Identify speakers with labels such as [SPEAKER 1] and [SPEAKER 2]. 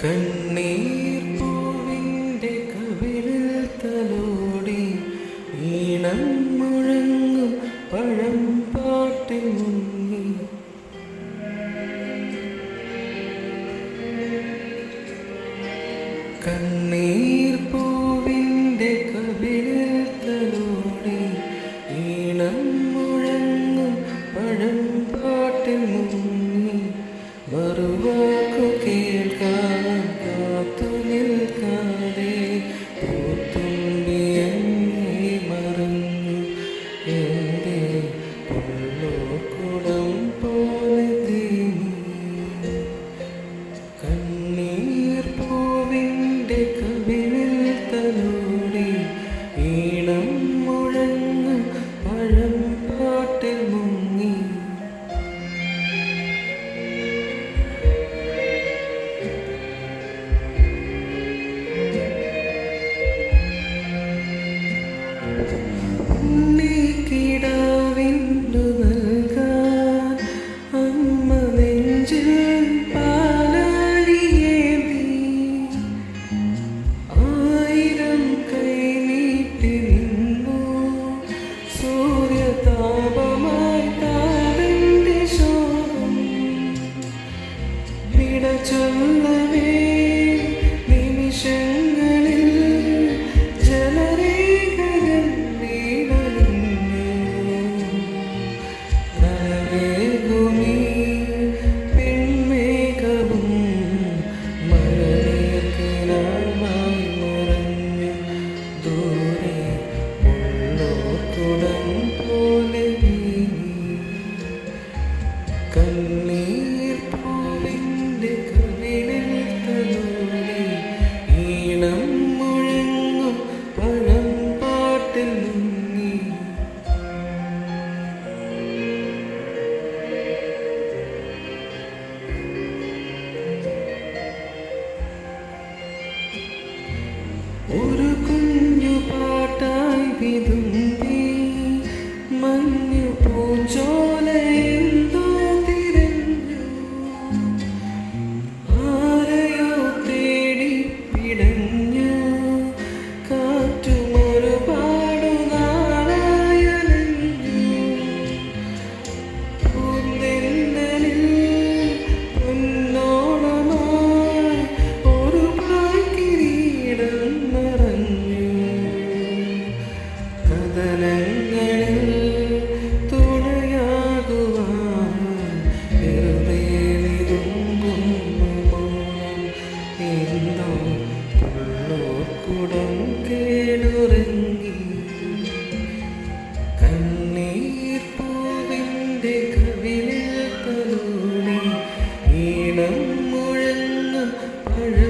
[SPEAKER 1] കണ്ണീർ പൂവിൻ്റെ കവിളിൽ തലോടി ഈണം മുഴങ്ങും പഴം പാട്ടിൽ മുങ്ങി കണ്ണീർ പൂവിൻ്റെ കവിളിൽ തലോടി ഈണം മുഴങ്ങും പഴം പാട്ടിൽ മുങ്ങി മറുവാക്കു കേൾക്കാൻ കാത്തു നിൽക്കാതെ പൂത്തുമ്പി എന്നെ മറഞ്ഞു എൻ്റെ പുള്ളോക്കുടം പോലെ തീങ്ങി കണ്ണീർ പൂവിൻ്റെ കവിളിൽ തലോടി ഈണം മുഴങ്ങും പഴം പാട്ടിൽ മുങ്ങി ഉണ്ണിക്കിടാവിന്നു നൽകാൻ അമ്മ നെഞ്ചിൽ പാലാഴിയേന്തി ആയിരം കൈ നീട്ടി നിന്നു സൂര്യതാപമായി താവെൻ്റെ ശോകം വിട ചൊല്ലവേ നിമിഷങ്ങളിൽ ജലരേഖകൾ വീണലിഞ്ഞു നനവേകുമീ പെൺമേഘവും മഴനീർക്കിനാമായി മറഞ്ഞു ദൂരെ ഉള്ളോർക്കുടം പോലെ നീങ്ങി കണ്ണീർ പൂവിൻ്റെ കവിളിൽ തലോടി ഈണം മുഴങ്ങും പഴം പാട്ടിൽ മുങ്ങി ഒരു കുഞ്ഞു പാട്ടായി വിതുമ്പി മഞ്ഞു പൂഞ്ചോല എന്തോ തിരഞ്ഞു ആരെയോ തേടി പിടഞ്ഞു കാറ്റുമൊരുപാടു നാളായലഞ്ഞു പൂന്തെന്നലിൽ പൊന്നോണമായി ഒരു പായ്ക്കിരീടം നിറഞ്ഞു കഥനങ്ങളിൽ തുണയാകുവാൻ വെറുതെ വിതുമ്പുന്നു മൗനം എന്തോ പുള്ളോക്കുടം കേടുറങ്ങി കണ്ണീർ പൂവിൻ്റെ കവിളിൽ തലോടി ഈണം മുഴങ്ങും പഴം